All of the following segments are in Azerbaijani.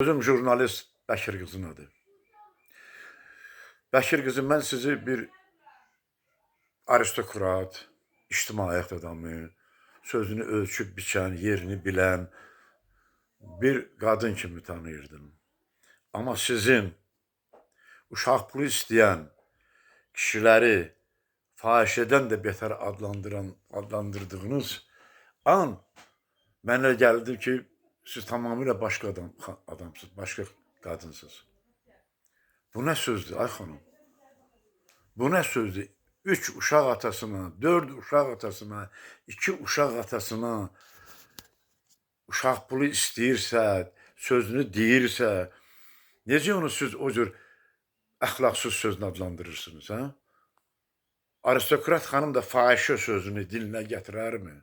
Özüm jurnalist Bəkir qızın adı. Bəkir qızı, mən sizi bir aristokrat, ictimaiyyət adamı, sözünü ölçüb biçən, yerini bilən bir qadın kimi tanıyırdım. Amma sizin uşaq pulu istəyən kişiləri fahişədən də betər adlandırdığınız an mənə gəldi ki, siz tamamilə başqa adamsınız, başqa qadınsınız. Bu nə sözdür, ay xanım? Bu nə sözdür? 3 uşaq atasına, 4 uşaq atasına, 2 uşaq atasına uşaq pulu istəyirsə, sözünü deyirsə, necə onu siz o cür əxlaqsız sözlə adlandırırsınız, hə? Aristokrat xanım da fahişə sözünü dilinə gətirərmi?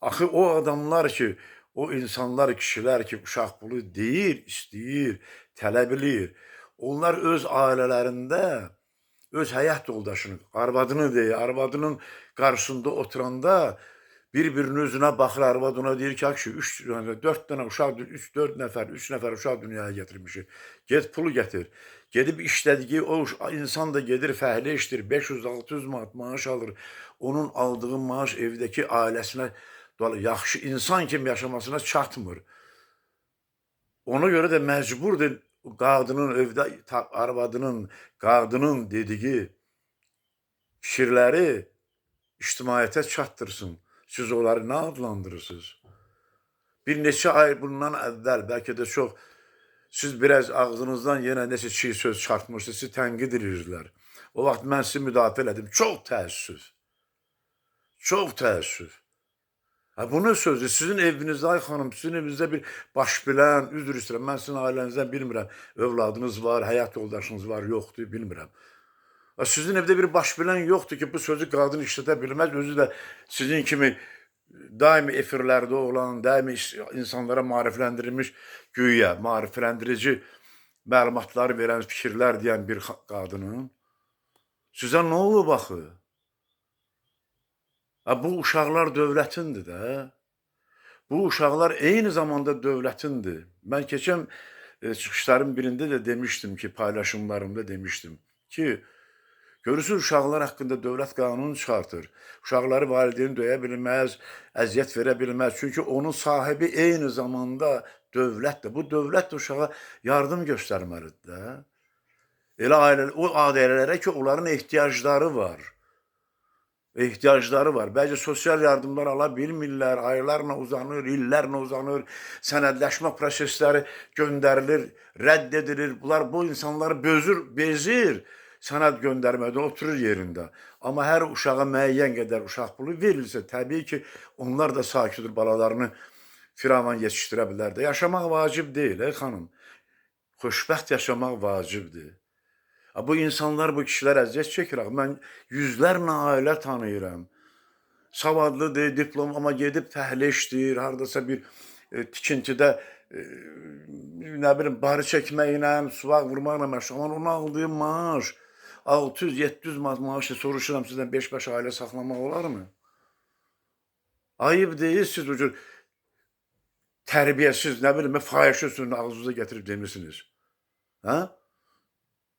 Axı o adamlar ki, o insanlar, kişilər ki, uşaq pulu deyir, istəyir, tələb eləyir, onlar öz ailələrində öz həyat yoldaşını, arvadını deyir, arvadının qarşısında oturanda bir-birinin üzünə baxır, arvad ona deyir ki, 4 dənə uşaq, 3-4 nəfər, 3 nəfər uşaq dünyaya gətirmişik. Get pulu gətir. Gedib işlədiyi o insan da gedir, fəhlə işdir, 500-600 manat maaş alır. Onun aldığı maaş evdəki ailəsinə yaxşı insan kimi yaşamasına çatmır. Ona görə də məcburdur qadının evdə, arvadının, qadının dediyi fikirləri ictimaiyyətə çatdırsın. Siz onları nə adlandırırsınız? Bir neçə ay bundan əvvəl, bəlkə də çox, siz biraz ağzınızdan yenə nəsə çiğ söz çıxartmışsınız, sizi tənqid edirdilər. O vaxt mən sizi müdafiə elədim. Çox təəssüf. Çox təəssüf. Bu nə sözdür? Sizin evinizdə, ay xanım, sizin evinizdə bir baş bilən, üzr istəyirəm, mən sizin ailənizdən bilmirəm, övladınız var, həyat yoldaşınız var, yoxdur, bilmirəm. Sizin evdə bir baş bilən yoxdur ki, bu sözü qadın işlədə bilməz, özü də sizin kimi daimi efirlərdə olan, daimi insanlara maarifləndirilmiş, güya maarifləndirici məlumatları verən, fikirlər deyən bir qadının sizə nə olub axı? Bu uşaqlar dövlətindir də. Bu uşaqlar eyni zamanda dövlətindir. Mən keçən çıxışların birində də demişdim ki, paylaşımlarımda demişdim ki, görürsünüz, uşaqlar haqqında dövlət qanunu çıxartır. Uşaqları valideyn döyə bilməz, əziyyət verə bilməz. Çünki onun sahibi eyni zamanda dövlətdir. Bu dövlət də uşağa yardım göstərməlidir də. Elə o ailələrə ki, onların ehtiyacları var. Bəzi sosial yardımlar ala bilmirlər, aylarla uzanır, illərlə uzanır, sənədləşmə prosesləri göndərilir, rədd edilir. Bunlar bu insanları bezir sənəd göndərmədən, oturur yerində. Amma hər uşağa müəyyən qədər uşaq pulu verilsə, təbii ki, onlar da sakitdir, balalarını firavan yetişdirə bilər də. Yaşamaq vacib deyil, xanım. Xoşbəxt yaşamaq vacibdir. Bu insanlar, bu kişilər əziyyət çəkir. Mən yüzlərlə ailə tanıyıram. Savadlıdır, diplom, amma gedib fəhlə işləyir, haradasa bir tikintidə, nə bilim, barı çəkməklə, suvaq vurmaqla məşğul. Amma onun aldığı maaş 600-700 manat maaşla soruşuram sizdən 5-5 ailə saxlamaq olarmı? Ayıb deyil, siz o cür tərbiyəsiz, nə bilim, fahişə sözünü ağzınıza gətirib demirsiniz. Hə?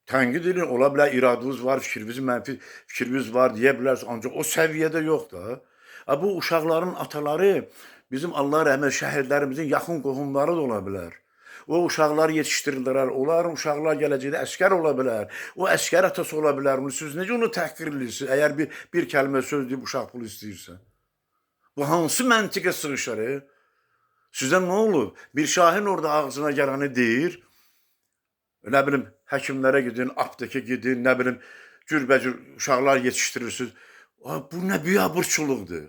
Tənqid edin, ola bilər, iradınız var, mənfi fikriniz var, deyə bilərsiniz, ancaq o səviyyədə yoxdur. Bu uşaqların ataları bizim Allah rəhmət şəhidlərimizin yaxın qohumları da ola bilər. O uşaqlar yetişdirirlər, onların uşaqlar gələcəkdə əskər ola bilər, o əskər atası ola bilər. Siz necə onu təhqir edirsiniz, əgər bir kəlmə söz deyib uşaq pulu istəyirsə? Bu hansı məntiqə sığışır? Sizə nə olub? Bir şahin orada ağzına gələni deyir, nə bilim, həkimlərə gidin, aptekə gidin, nə bilim, cürbəcür uşaqlar yetişdirirsiniz. Bu nə biabırçılıqdır.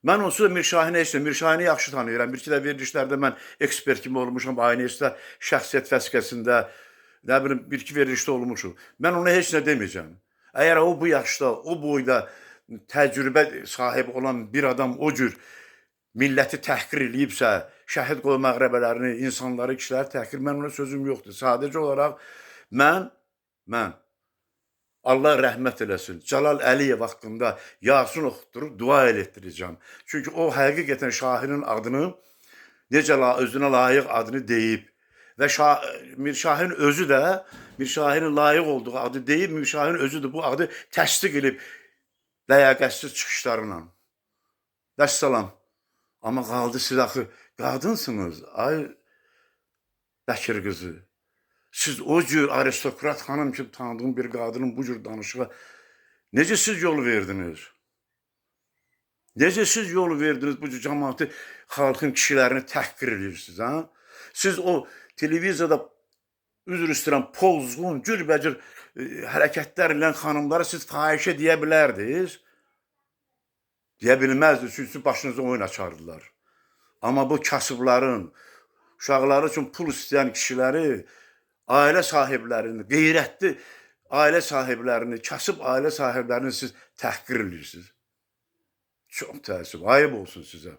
Mən onsuz da Mirşahini istəyirəm, Mirşahini yaxşı tanıyıram. Bir-iki də verilişlərdə mən ekspert kimi olmuşam, ANS-də, şəxsiyyət vəsiqəsində, nə bilim, bir-iki verilişdə olmuşum. Mən ona heç nə deməyəcəm. Əgər o bu yaşda, o boyda təcrübə sahibi olan bir adam o cür milləti təhqir eləyibsə, şəhid qoyu məğrəbələrini, insanları, kişiləri təhqir, mən ona sözüm yoxdur. Sadəcə olaraq mən Allah rəhmət eləsin, Cəlal Əliyev haqqında Yasin oxutdurub dua elətdirəcəm. Çünki o həqiqətən şahinin adını necə özünə layiq adını deyib və Mirşahin özü də Mirşahin layiq olduğu adı deyib, Mirşahin özü də bu adı təsdiq edib ləyaqətsiz çıxışlarla. Vəssalam. Amma qaldı siz axı qadınsınız, ay Bəkir qızı. Siz o cür aristokrat xanım kimi tanıdığım bir qadının bu cür danışığa necə siz yol verdiniz? Necə siz yol verdiniz bu cür cəmaatı, xalqın kişilərini təhqir edirsiniz, ha? Siz o televiziyada üzr istəyirəm, pozğun, cürbəcür hərəkətlərlə xanımlara siz fahişə deyə bilərdiniz. Deyə bilməzdiniz, çünki başınıza oyun açardılar. Amma bu kasıbların, uşaqları üçün pul istəyən kişiləri, ailə sahiblərini, qeyrətli ailə sahiblərini, kasıb ailə sahiblərini siz təhqir edirsiniz. Çox təəssüf, ayıb olsun sizə.